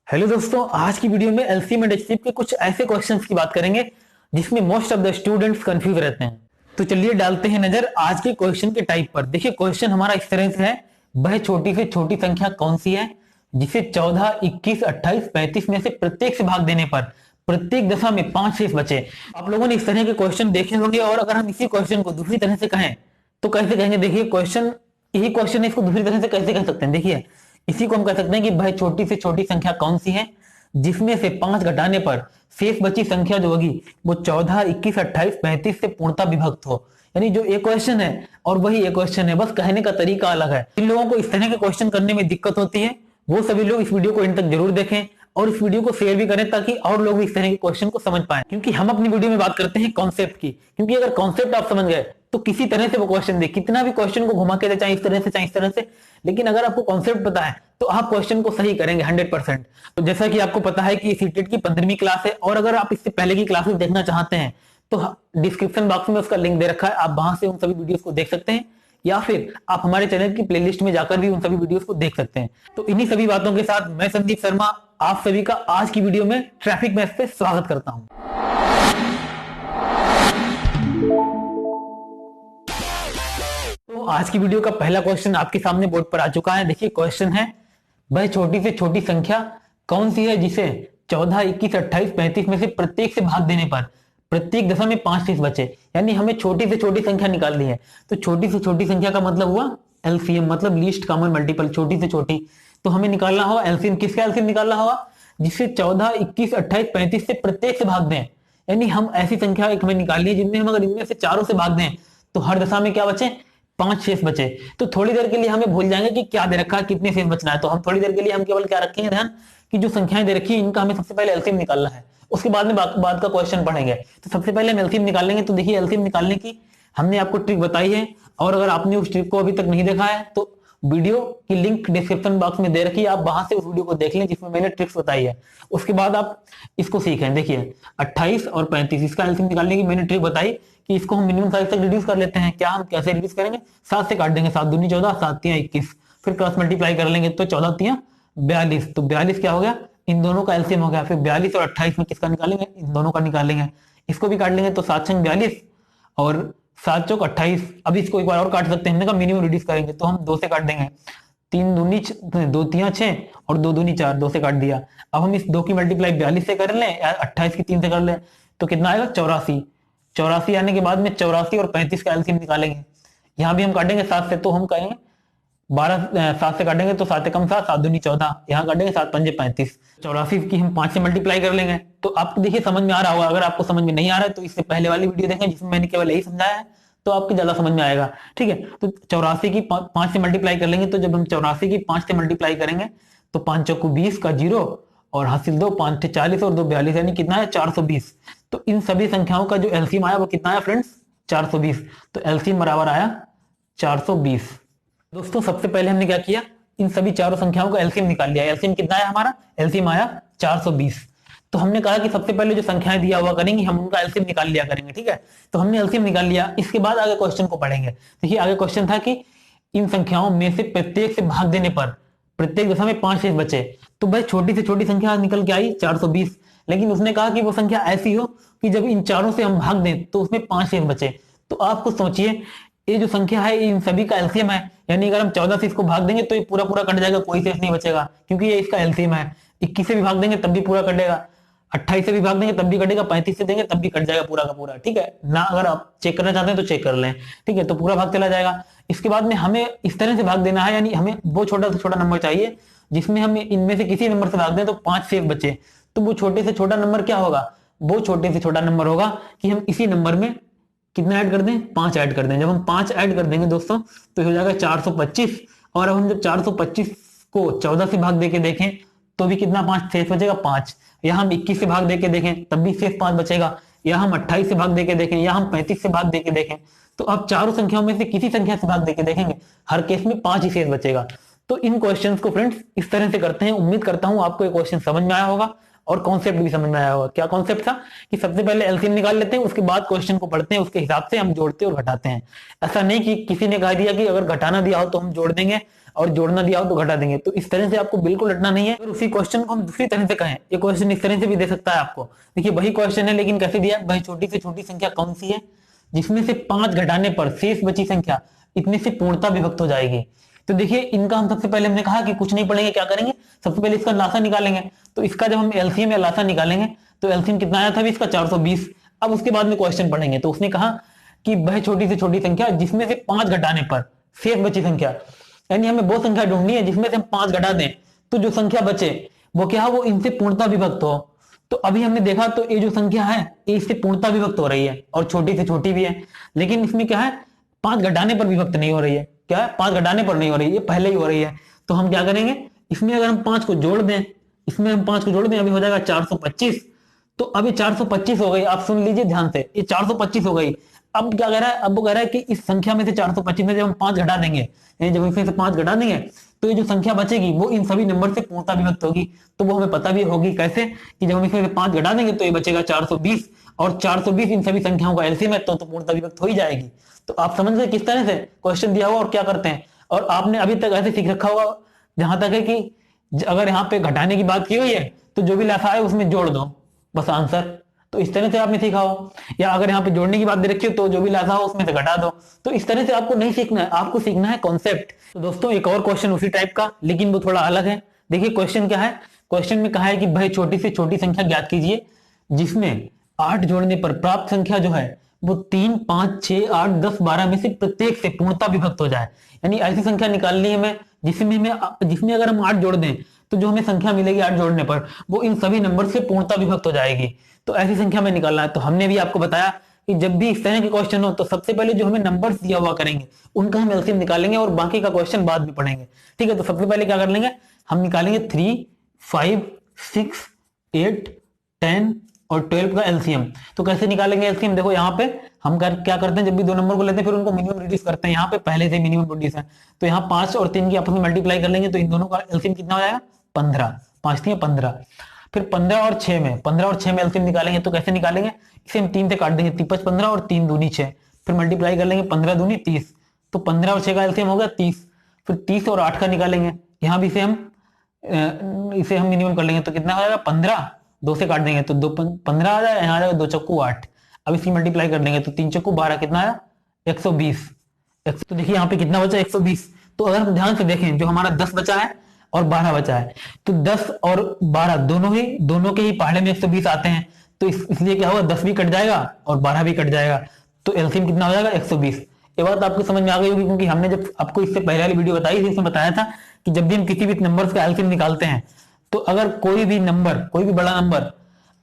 Hello दोस्तों, आज की वीडियो में एलसीएम एंड एचसीएफ के कुछ ऐसे क्वेश्चंस की बात करेंगे जिसमें most of the students confuse रहते हैं। तो चलिए डालते हैं नजर आज के क्वेश्चन के टाइप पर। देखिए क्वेश्चन हमारा इस तरह से है, वह छोटी से छोटी संख्या कौन सी है जिसे 14, 21, 28, 35 में से प्रत्येक से भाग देने पर प्रत्येक दशा में 5 शेष बचे। आप लोगों ने इस तरह के क्वेश्चन देखे होंगे और अगर हम इसी क्वेश्चन को दूसरी तरह से कहें तो कैसे कहेंगे? देखिए क्वेश्चन यही क्वेश्चन है, इसको दूसरी तरह से कैसे कह सकते हैं? देखिए इसी को हम कह सकते हैं कि भाई छोटी से छोटी संख्या कौन सी है जिसमें से 5 घटाने पर शेष बची संख्या जो होगी वो 14, 21, 28, 35 से पूर्णतः विभक्त हो। यानी जो एक क्वेश्चन है और वही एक क्वेश्चन है, बस कहने का तरीका अलग है। जिन लोगों को इस तरह के क्वेश्चन करने में दिक्कत होती है वो सभी लोग इस वीडियो को इन तक जरूर देखें और इस वीडियो को शेयर भी करें ताकि और लोग इस तरह के क्वेश्चन को समझ पाएं। क्योंकि हम अपनी वीडियो में बात करते हैं कॉन्सेप्ट की, क्योंकि अगर कॉन्सेप्ट आप समझ गए तो किसी तरह से वो क्वेश्चन दे, कितना भी क्वेश्चन को घुमा के दे, चाहे इस तरह से चाहे इस तरह से, लेकिन अगर आपको कॉन्सेप्ट पता है तो आप क्वेश्चन को सही करेंगे 100%। तो जैसा कि आपको पता है कि सीटेट की 15वीं क्लास है और अगर आप इससे पहले की क्लासेस देखना चाहते हैं तो डिस्क्रिप्शन बॉक्स में उसका लिंक दे रखा है, आप वहां से उन सभी वीडियोस को देख सकते हैं या फिर आप हमारे चैनल की प्लेलिस्ट में जाकर भी उन सभी वीडियोस को देख सकते हैं। तो इन्हीं सभी बातों के साथ मैं संदीप शर्मा आप सभी का आज की वीडियो में ट्रैफिक मैथ पे स्वागत करता हूं। तो आज की वीडियो का पहला क्वेश्चन आपके सामने बोर्ड पर आ चुका है। देखिए क्वेश्चन है, वह छोटी से छोटी संख्या कौन सी है जिसे 14, 21, 28, 35 में से प्रत्येक से भाग देने पर प्रत्येक दशा में 5 शेष बचे। यानी हमें छोटी से छोटी संख्या निकालनी है। तो छोटी से छोटी संख्या का मतलब हुआ एलसीएम, मतलब लीस्ट कॉमन मल्टीपल, छोटी से छोटी। तो हमें निकालना होगा एलसीएम। किसका एलसीएम निकालना होगा? जिससे 14, 21, 28, 35 से प्रत्येक से भाग दें। यानी हम ऐसी संख्या एक में निकाली है जिनमें हम अगर इनमें से चारों से भाग दें तो हर दशा में क्या बचे? 5 शेष बचे। तो थोड़ी देर के लिए हमें भूल जाएंगे कि क्या दे रखा है, कितने शेष बचना है। तो हम थोड़ी देर के लिए हम केवल क्या रखेंगे ध्यान कि जो संख्याएं दे रखी है इनका हमें सबसे पहले एलसीएम निकालना है, उसके बाद में बाद का क्वेश्चन पढ़ेंगे। तो सबसे पहले हम एलसीएम निकालेंगे। तो देखिए एलसीएम निकालने की हमने आपको ट्रिक बताई है और अगर आपने उस ट्रिक को अभी तक नहीं देखा है तो वीडियो की लिंक डिस्क्रिप्शन बॉक्स में दे रखी है, आप वहां से उस वीडियो को देख लें जिसमें मैंने ट्रिक्स बताई है। उसके बाद आप इसको सीखें। देखिए 28 और 35 इसका एलसीएम निकालने की मैंने ट्रिक बताई कि इसको हम मिनिमम साइज तक रिड्यूस कर लेते हैं। क्या हम कैसे रिड्यूस करेंगे? 7 से काट देंगे, 7 दूनी 14, 7 तियां 21, फिर क्रॉस मल्टीप्लाई कर लेंगे तो 14 तियां 42। तो 42 क्या हो गया? इन दोनों का एलसीएम हो गया। फिर 42 और 28 में किसका निकालेंगे? इन दोनों का निकालेंगे। इसको भी काट लेंगे तो 7 छंग 42 और 7 चौक 28। अब इसको एक बार और काट सकते हैं, हमने कहा मिनिमम रिड्यूस करेंगे तो हम 2 से काट देंगे। 3 दूनी 2 तियां 6 और 2 दूनी 4, 2 से काट दिया। अब हम इस 2 की मल्टीप्लाई 42 से कर लें या 28 की 3 से कर लें तो कितना आएगा? 84। 84 आने के बाद में 84 और 35 का एलसीएम निकालेंगे। यहां भी हम काटेंगे 7 से, तो हम कहेंगे 7 से काटेंगे तो 7 कम 7, 7 दूनी 14, यहाँ काटेंगे 7 पंजे 35। 84 की हम 5 से मल्टीप्लाई कर लेंगे। तो आपको देखिए समझ में आ रहा होगा। अगर आपको समझ में नहीं आ रहा है तो इससे पहले वाली वीडियो देखें जिसमें मैंने केवल यही समझाया है, तो आपको ज्यादा समझ में आएगा। ठीक है, तो 84 की 5 से मल्टीप्लाई कर लेंगे। तो जब हम 84 की 5 से मल्टीप्लाई करेंगे तो 5 चौको 20 का 0 और हासिल 2, 5 40 और 2 42, यानी कितना है? 420। तो इन सभी संख्याओं का जो एलसीएम आया वो कितना आया फ्रेंड्स? 420। तो एलसीएम बराबर आया 420। दोस्तों सबसे पहले हमने क्या किया? इन सभी चारों संख्याओं का एलसीएम निकाल लिया। एलसीएम कितना आया हमारा? एलसीएम आया 420। तो हमने कहा कि सबसे पहले जो संख्याएं दिया हुआ करेंगी हम उनका एलसीएम निकाल लिया करेंगे। ठीक है, तो हमने एलसीएम निकाल लिया। इसके बाद आगे क्वेश्चन को पढ़ेंगे। देखिए आगे क्वेश्चन था कि इन संख्याओं में से प्रत्येक से भाग देने पर प्रत्येक दशा में 5 शेष बचे। तो भाई छोटी से छोटी संख्या निकल के आई 420, लेकिन उसने कहा कि वो संख्या ऐसी हो कि जब इन चारों से हम भाग दें तो उसमें 5 शेष बचे। तो आप कुछ सोचिए, ये जो संख्या है इन सभी का एलसीएम है। यानी अगर हम 14 से इसको भाग देंगे तो ये पूरा पूरा कट जाएगा, कोई शेष नहीं बचेगा क्योंकि ये इसका एलसीएम है। 21 से भी भाग देंगे तब भी पूरा कटेगा, 28 से भी भाग देंगे तब भी कटेगा, 35 से देंगे तब भी कट जाएगा पूरा का पूरा। ठीक है ना, अगर आप चेक करना चाहते हैं तो चेक कर लें। ठीक है, तो पूरा भाग चला जाएगा। इसके बाद में हमें इस तरह से भाग देना है, यानी हमें वो छोटा से छोटा नंबर चाहिए जिसमें हम इनमें से किसी नंबर से भाग दें तो 5 शेष बचे। तो वो छोटे से छोटा नंबर क्या होगा? वो छोटे से छोटा नंबर होगा कि हम इसी नंबर में कितना ऐड कर दें? 5 ऐड कर दें। जब हम 5 ऐड कर देंगे दोस्तों तो हो जाएगा 425। और अब हम जब 425 को 14 से भाग देके देखें तो भी कितना 5 शेष बचेगा? 5। या हम 21 से भाग देके देखें तब भी शेष 5 बचेगा, या हम 28 से भाग देके देखें, या हम 35 से भाग देके देखें। तो अब चारों संख्याओं में से किसी संख्या से भाग देके देखेंगे, हर केस में 5 ही शेष बचेगा। तो इन क्वेश्चंस को फ्रेंड्स इस तरह से करते हैं। उम्मीद करता हूं आपको ये क्वेश्चन समझ में आया होगा और कॉन्सेप्ट भी समझ में आया होगा। क्या कॉन्सेप्ट था कि सबसे पहले एलसीएम निकाल लेते हैं, उसके बाद क्वेश्चन को पढ़ते हैं, उसके हिसाब से हम जोड़ते और घटाते हैं। ऐसा नहीं कि किसी ने कह दिया कि अगर घटाना दिया हो तो हम जोड़ देंगे, और जोड़ना दिया हो तो घटा देंगे। तो इस तरह से आपको बिल्कुल रटना नहीं है। और उसी क्वेश्चन को हम दूसरी तरह से कहें, ये क्वेश्चन इस तरह से भी दे सकता है आपको। देखिए वही क्वेश्चन है लेकिन कैसे दिया, भाई छोटी से छोटी संख्या कौन सी है जिसमें से 5 घटाने पर शेष बची संख्या इतने से पूर्णता विभक्त हो जाएगी। तो देखिए इनका हम सबसे पहले हमने कहा कि कुछ नहीं पढ़ेंगे, क्या करेंगे, सबसे पहले इसका लासा निकालेंगे। तो इसका जब हम एलसीएम या लासा निकालेंगे तो एलसीएम कितना आया था अभी इसका 420। अब उसके बाद में क्वेश्चन पढ़ेंगे। तो उसने कहा कि वह छोटी से छोटी संख्या जिसमें से 5 घटाने पर शेष बची संख्या, यानी हमें वो संख्या ढूंढनी है जिसमें से हम 5 घटा दें तो जो संख्या बचे वो क्या है, वो इनसे पूर्णता विभक्त हो। तो अभी हमने देखा तो ये जो संख्या है ये इससे पूर्णता विभक्त हो रही है और छोटी से छोटी भी है, लेकिन इसमें क्या है 5 घटाने पर विभक्त नहीं हो रही है। क्या है, 5 घटाने पर नहीं हो रही है, ये पहले ही हो रही है। तो हम क्या करेंगे, इसमें अगर हम 5 को जोड़ दें, इसमें हम 5 को जोड़ दें, अभी हो जाएगा 425। तो अभी 425 हो गई, आप सुन लीजिए ध्यान से, ये 425 हो गई। अब क्या कह रहा है, अब वो कह रहा है कि इस संख्या में से 425 में जब हम 5 घटा देंगे, जब इसमें से 5 घटा देंगे तो ये जो संख्या बचेगी वो इन सभी नंबर से पूर्णता विभक्त होगी। तो वो हमें पता भी होगी कैसे, कि जब हम इसमें से 5 घटा देंगे तो ये बचेगा 420, और 420 इन सभी संख्याओं का एलसीएम है तो पूर्णता विभक्त हो ही जाएगी। तो आप समझ गए किस तरह से क्वेश्चन दिया हुआ और क्या करते हैं। और आपने अभी तक ऐसे सीख रखा होगा जहां तक है कि अगर यहाँ पे घटाने की बात की हुई है तो जो भी लासा है उसमें जोड़ दो, बस आंसर। तो इस तरह से आपने सीखा हो, या अगर यहाँ पे जोड़ने की बात दे रखी हो तो जो भी लासा हो उसमें से घटा दो। तो इस तरह से आपको नहीं सीखना है, आपको सीखना है कॉन्सेप्ट। तो दोस्तों एक और क्वेश्चन उसी टाइप का, लेकिन वो थोड़ा अलग है। देखिए क्वेश्चन क्या है, क्वेश्चन में कहा है कि भाई छोटी से छोटी संख्या ज्ञात कीजिए जिसमें 8 जोड़ने पर प्राप्त संख्या जो है वो 3, 5, 6, 8, 10, 12 में से प्रत्येक से पूर्णता विभक्त हो जाए। यानी ऐसी संख्या निकालनी है हमें जिसमें अगर हम 8 जोड़ दें तो जो हमें संख्या मिलेगी 8 जोड़ने पर वो इन सभी नंबर से पूर्णता विभक्त हो जाएगी। तो ऐसी संख्या में निकालना है। तो हमने भी आपको बताया कि जब भी इस तरह के क्वेश्चन हो तो सबसे पहले जो हमें नंबर्स दिया हुआ करेंगे उनका हम एलसीएम निकालेंगे और बाकी का क्वेश्चन बाद में पढ़ेंगे। ठीक है, तो सबसे पहले क्या कर लेंगे, हम निकालेंगे 3, 5, 6, 8, 10 और 12 का एलसीएम। तो कैसे निकालेंगे एलसीएम, देखो यहाँ पे हम क्या करते हैं, जब भी दो नंबर को लेते हैं फिर उनको मिनिमम रिड्यूस करते हैं। यहाँ पे पहले से मिनिमम रिड्यूस है तो यहाँ 5 और 3 की आपस में मल्टीप्लाई कर लेंगे तो इन दोनों का एलसीएम कितना हो जाएगा, 15, 5 3 15। फिर 15 और 6 में एलसीएम निकालेंगे। तो कैसे निकालेंगे, इसे हम 3 से काट देंगे, 5 15 और 3 दूनी 6, फिर मल्टीप्लाई कर लेंगे 15 दूनी 30। तो 15 और 6 का एलसीएम हो गया 30। फिर 30 और 8 का निकालेंगे, यहाँ भी इसे हम मिनिमम कर लेंगे तो कितना हो जाएगा 15, 2 से काट देंगे तो 2 15 आ जाएगा, यहाँ आ जाएगा 2 चक्कू 8। अब इसकी मल्टीप्लाई कर देंगे तो 3 चक्कू 12, कितना आया 120। तो देखिए यहाँ पे कितना बचा 120। तो अगर हम ध्यान से देखें जो हमारा 10 बचा है और 12 बचा है तो 10 और 12 दोनों के ही पहाड़े में 120 आते हैं। तो इसलिए क्या होगा, 10 भी कट जाएगा और 12 भी कट जाएगा। तो एलसीएम कितना हो जाएगा 120। ये बात आपको समझ में आ गई होगी क्योंकि हमने जब आपको इससे पहले वाली वीडियो बताई थी इसमें बताया था कि जब भी हम किसी भी नंबर का एलसीएम निकालते हैं तो अगर कोई भी बड़ा नंबर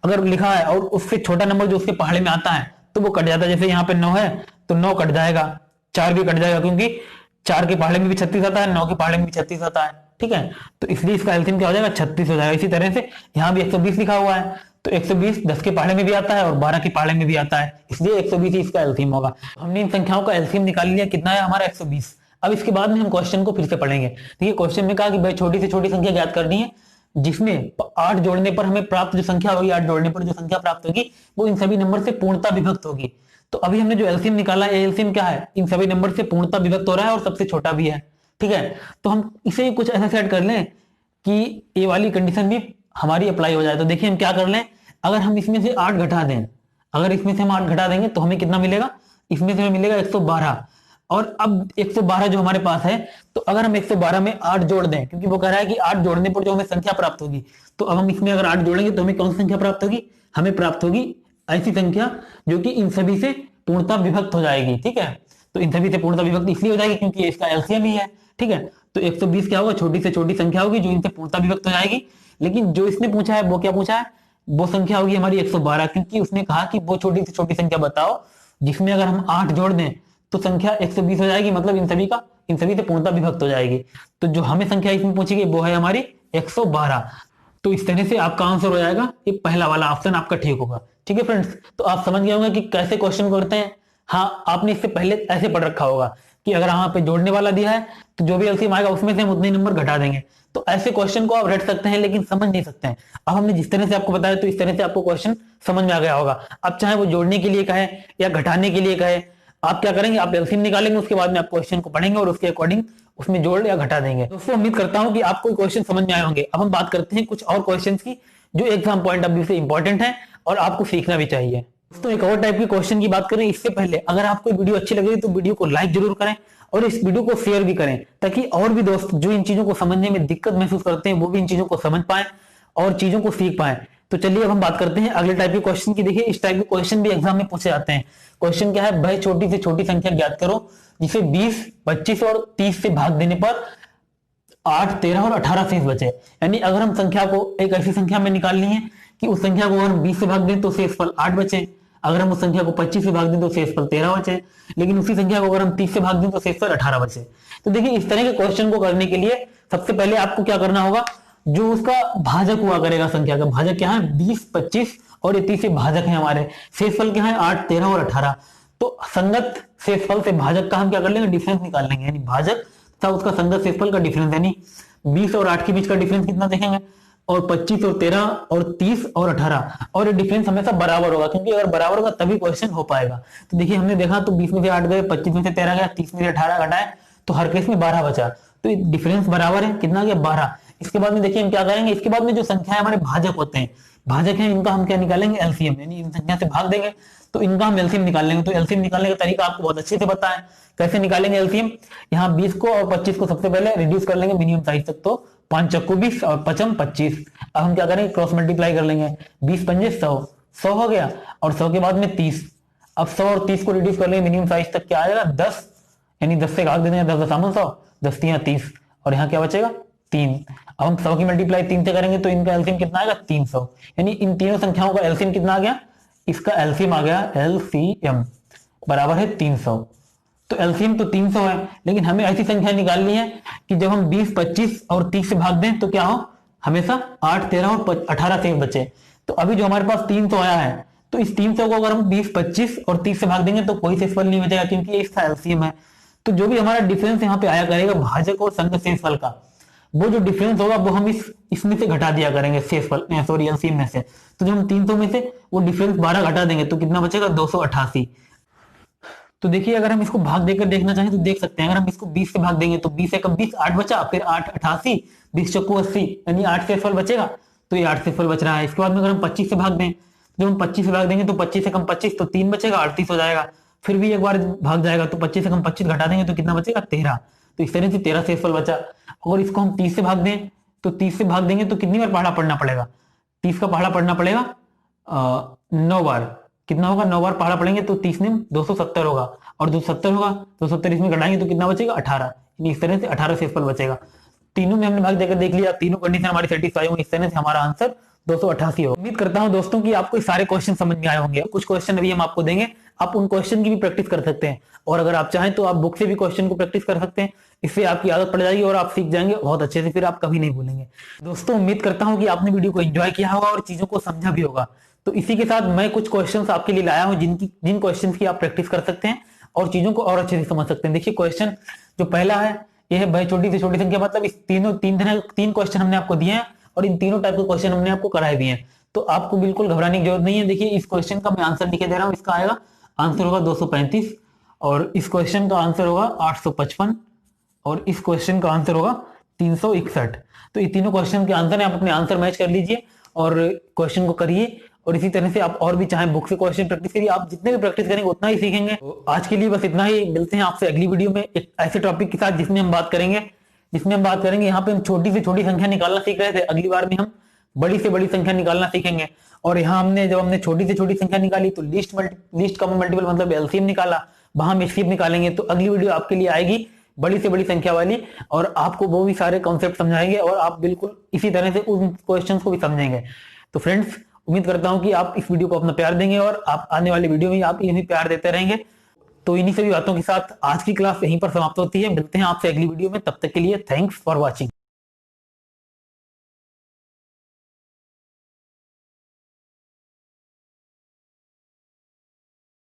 अगर लिखा है और उससे छोटा नंबर जो उसके पहाड़े में आता है तो वो कट जाता है। जैसे यहाँ पे 9 है तो 9 कट जाएगा, 4 भी कट जाएगा क्योंकि 4 के पहाड़े में भी 36 आता है, 9 के पहाड़े में भी 36 आता है। ठीक है, तो इसलिए इसका एलसीएम क्या हो जाएगा 36 हो जाएगा। इसी तरह से यहाँ भी 120 लिखा हुआ है तो 120 10 के पहाड़े में भी आता है और 12 के पहाड़े में भी आता है, इसलिए 120 ही इसका एलसीएम होगा। हमने इन संख्याओं का एलसीएम निकाल लिया, कितना है हमारा 120। अब इसके बाद में हम क्वेश्चन को फिर से पढ़ेंगे। देखिए क्वेश्चन में कहा कि भाई छोटी से छोटी संख्या ज्ञात करनी है जिसमें 8 जोड़ने पर हमें प्राप्त जो संख्या होगी, 8 जोड़ने पर जो संख्या प्राप्त होगी वो इन सभी नंबर से पूर्णता विभक्त होगी। तो अभी हमने जो एलसीएम निकाला है, एलसीएम क्या है, इन सभी नंबर से पूर्णता विभक्त हो रहा है और सबसे छोटा भी है। ठीक है, तो हम इसे कुछ ऐसा सेट कर लें कि ये वाली कंडीशन भी हमारी अप्लाई हो जाए। तो देखिए हम क्या कर लें, अगर हम इसमें से 8 घटा दें, अगर इसमें से हम 8 घटा देंगे तो हमें कितना मिलेगा, इसमें से हमें मिलेगा 112। और अब 112 जो हमारे पास है तो अगर हम 112 में 8 जोड़ दें, क्योंकि वो कह रहा है कि 8 जोड़ने पर जो हमें संख्या प्राप्त होगी, तो अब हम इसमें अगर 8 जोड़ेंगे तो हमें कौन सी संख्या प्राप्त होगी, हमें प्राप्त होगी ऐसी संख्या जो कि इन सभी से पूर्णता विभक्त हो जाएगी। ठीक है, तो इन सभी से पूर्णता विभक्त इसलिए हो जाएगी क्योंकि इसका एलसीएम ही है। ठीक है, तो 120 क्या होगा, छोटी से छोटी संख्या होगी जो इनसे पूर्णता विभक्त हो जाएगी। लेकिन जो इसने पूछा है वो क्या पूछा है, वो संख्या होगी हमारी 112, क्योंकि उसने कहा कि वो छोटी से छोटी संख्या बताओ जिसमें अगर हम 8 जोड़ दें तो संख्या 120 हो जाएगी, मतलब इन सभी से पूर्णता विभक्त हो जाएगी। तो जो हमें संख्या इसमें पूछी गई वो है हमारी 112। तो इस तरह से आपका आंसर हो जाएगा, ये पहला वाला ऑप्शन आपका ठीक होगा। ठीक है फ्रेंड्स, तो आप समझ गए होंगे कि कैसे क्वेश्चन करते हैं। हाँ, आपने इससे पहले ऐसे पढ़ रखा होगा कि अगर यहाँ पे जोड़ने वाला दिया है तो जो भी एलसीएम आएगा उसमें से हम उतने नंबर घटा देंगे। तो ऐसे क्वेश्चन को आप रट सकते हैं लेकिन समझ नहीं सकते हैं। अब हमने जिस तरह से आपको बताया तो इस तरह से आपको क्वेश्चन समझ में आ गया होगा। अब चाहे वो जोड़ने के लिए कहे या घटाने के लिए कहे, आप क्या करेंगे, आप एलसीएम निकालेंगे, उसके बाद में आप क्वेश्चन को पढ़ेंगे और उसके अकॉर्डिंग उसमें जोड़ या घटा देंगे। दोस्तों उम्मीद करता हूं कि आपको क्वेश्चन समझ में आए होंगे। अब हम बात करते हैं कुछ और क्वेश्चंस की जो एग्जाम पॉइंट ऑफ व्यू से इंपॉर्टेंट है और आपको सीखना भी चाहिए। दोस्तों एक और टाइप के क्वेश्चन की बात करें इससे पहले, अगर आपको वीडियो अच्छी लगे तो वीडियो को लाइक जरूर करें और इस वीडियो को शेयर भी करें, ताकि और भी दोस्त जो इन चीजों को समझने में दिक्कत महसूस करते हैं वो भी इन चीजों को समझ पाए और चीजों को सीख पाए। तो चलिए अब हम बात करते हैं अगले टाइप के क्वेश्चन की। देखिए इस टाइप के क्वेश्चन भी एग्जाम में पूछे जाते हैं। क्वेश्चन क्या है, भाई छोटी से छोटी संख्या ज्ञात करो जिसे 20, 25 और 30 से भाग देने पर 8, 13 और 18 शेष बचे। यानी अगर हम संख्या को एक ऐसी संख्या में निकालनी है कि उस संख्या को अगर हम 20 से भाग दें तो शेषफल 8 बचे, अगर हम उस संख्या को 25 से भाग दें तो शेषफल 13 बचे, लेकिन उसी संख्या को अगर हम 30 से भाग दें तो शेषफल 18 बचे। तो देखिए इस तरह के क्वेश्चन को करने के लिए सबसे पहले आपको क्या करना होगा, जो उसका भाजक हुआ करेगा संख्या का भाजक क्या है 20, 25 और ये 30 से भाजक है हमारे, शेषफल क्या है 8, 13 और 18। तो संगत शेषफल से भाजक का हम क्या कर लेंगे, डिफरेंस निकाल लेंगे। यानी भाजक था उसका संगत शेषफल का डिफरेंस, यानी 20 और 8 के बीच का डिफरेंस कितना देखेंगे, और 25 और 13 और 30 और 18, और ये डिफरेंस हमेशा बराबर होगा, क्योंकि अगर बराबर होगा तभी क्वेश्चन हो पाएगा। तो देखिए हमने देखा तो 20 में से 8 गए, 25 में से 13 गया, 30 में से 18 घटाए तो हर केस में 12 बचा। तो डिफरेंस बराबर है, कितना गया 12। इसके बाद में देखिए हम क्या करेंगे, इसके बाद में जो संख्या हमारे भाजक होते हैं, भाजक है इनका हम क्या निकालेंगे एलसीएम, यानी इन संख्या से भाग देंगे तो इनका हम एलसीएम निकाल लेंगे। तो एलसीएम निकालने का तरीका आपको बहुत अच्छे से पता है, कैसे निकालेंगे एलसीएम। यहाँ 20 को और 25 को सबसे पहले रिड्यूस कर लेंगे मिनिमम साइज तक, तो 5 चक्कू 20 और 5 25। अब हम क्या करेंगे, क्रॉस मल्टीप्लाई कर लेंगे, 20 पंजे 100, 100 हो गया, और 100 के बाद में 30। अब 100 और 30 को रिड्यूस कर लेंगे मिनिमम साइज तक, क्या आ जाएगा 10, यानी 10 से भाग दे देंगे, 10 दशामलव 100, 10 3 30, और यहाँ क्या बचेगा 3। अब हम 100 की मल्टीप्लाई 3 से करेंगे तो इनका एलसीएम कितना आएगा 300, यानी इन तीनों संख्याओं का एलसीएम कितना आ गया, इसका एलसीएम आ गया एलसीएम बराबर है 300। तो एलसीएम तो 300 है, लेकिन हमें ऐसी संख्या निकालनी है कि जब हम 20, 25 और 30 से भाग दें तो क्या हो, हमेशा 8, 13 और 18 शेष बचे। तो अभी जो हमारे पास 300 आया है, तो इस 300 को अगर हम 20, 25 और 30 से भाग देंगे तो कोई शेषफल नहीं बचेगा, क्योंकि ये इसका एलसीएम है। तो जो भी हमारा डिफरेंस यहाँ पे आया करेगा भाजक और संगत शेषफल का, वो जो डिफरेंस होगा वो हम इसमें से घटा दिया करेंगे शेषफल सॉरी एलसीएम में से। तो जब हम 300 में से वो डिफरेंस 12 घटा देंगे तो कितना बचेगा 288। तो देखिए अगर हम इसको भाग देकर देखना चाहें तो देख सकते हैं, अगर हम इसको 20 से भाग देंगे तो 20 से कम 20 8 बचा, फिर 8 88, 20 चक्कू 80, यानी 8 शेषफल बचेगा, तो ये 8 शेषफल बच रहा है। इसके बाद में अगर हम 25 से भाग दें, जब हम 25 से भाग देंगे तो 25 से कम 25 तो 3 बचेगा, 38 हो जाएगा, फिर भी एक बार भाग जाएगा तो 25 से कम 25 घटा देंगे तो कितना बचेगा 13। तो इस तरह से 13 शेषफल बचा। अगर इसको हम 30 से भाग दें तो 30 से भाग देंगे तो कितनी बार पहाड़ा पढ़ना पड़ेगा, 30 का पहाड़ा पढ़ना पड़ेगा 9 बार। कितना होगा 9 बार पहाड़ा पढ़ेंगे तो 30 में 270 होगा, और 270 होगा 270 इसमें घटाएंगे तो कितना बचेगा 18, इस तरह से 18 शेषफल बचेगा। तीनों में हमने भाग देकर देख लिया, तीनों कंडीशन हमारी सेटिस्फाई होंगी, इस तरह से हमारा आंसर 288 होगा। उम्मीद करता हूं दोस्तों कि आपको सारे क्वेश्चन समझ में आए होंगे। कुछ क्वेश्चन अभी हम आपको देंगे, आप उन क्वेश्चन की भी प्रैक्टिस कर सकते हैं, और अगर आप चाहें तो आप बुक से भी क्वेश्चन को प्रैक्टिस कर सकते हैं। इससे आपकी आदत पड़ जाएगी और आप सीख जाएंगे बहुत अच्छे से, फिर आप कभी नहीं भूलेंगे। दोस्तों उम्मीद करता हूं कि आपने वीडियो को एंजॉय किया होगा और चीजों को समझा भी होगा। तो इसी के साथ मैं कुछ क्वेश्चंस आपके लिए लाया हूं जिन क्वेश्चंस की आप प्रैक्टिस कर सकते हैं और चीजों को और अच्छे से समझ सकते हैं। देखिए क्वेश्चन जो पहला है यह है भाई छोटी से छोटी संख्या, मतलब इस तीन क्वेश्चन हमने आपको दिए हैं और इन तीनों टाइप के क्वेश्चन हमने आपको कराए दिए हैं, तो आपको बिल्कुल घबराने की जरूरत नहीं है। देखिए इस क्वेश्चन का मैं आंसर लिखे दे रहा हूं, इसका आएगा आंसर होगा 235, और इस क्वेश्चन का आंसर होगा 855, और इस क्वेश्चन का आंसर होगा 361। तो ये तीनों क्वेश्चन के आंसर है, आप अपने आंसर मैच कर लीजिए और क्वेश्चन को करिए। और इसी तरह से आप और भी चाहें बुक से क्वेश्चन प्रैक्टिस करिए, आप जितने भी प्रैक्टिस करेंगे उतना ही सीखेंगे। तो आज के लिए बस इतना ही, मिलते हैं आपसे अगली वीडियो में एक ऐसे टॉपिक के साथ जिसमें हम बात करेंगे यहाँ पे हम छोटी से छोटी संख्या निकालना सीख रहे थे, अगली बार में हम बड़ी से बड़ी संख्या निकालना सीखेंगे। और यहाँ जब हमने छोटी से छोटी संख्या निकाली तो लीस्ट कॉमन मल्टीपल मतलब एलसीएम निकाला, वहां हम एचसीएफ निकालेंगे। तो अगली वीडियो आपके लिए आएगी बड़ी से बड़ी संख्या वाली, और आपको वो भी सारे कॉन्सेप्ट समझाएंगे और आप बिल्कुल इसी तरह से उन क्वेश्चंस को भी समझेंगे। तो फ्रेंड्स उम्मीद करता हूं कि आप इस वीडियो को अपना प्यार देंगे और आप आने वाली वीडियो में आप यही प्यार देते रहेंगे। तो इन्हीं सभी बातों के साथ आज की क्लास यहीं पर समाप्त होती है। मिलते हैं आपसे अगली वीडियो में, तब तक के लिए थैंक्स फॉर वॉचिंग।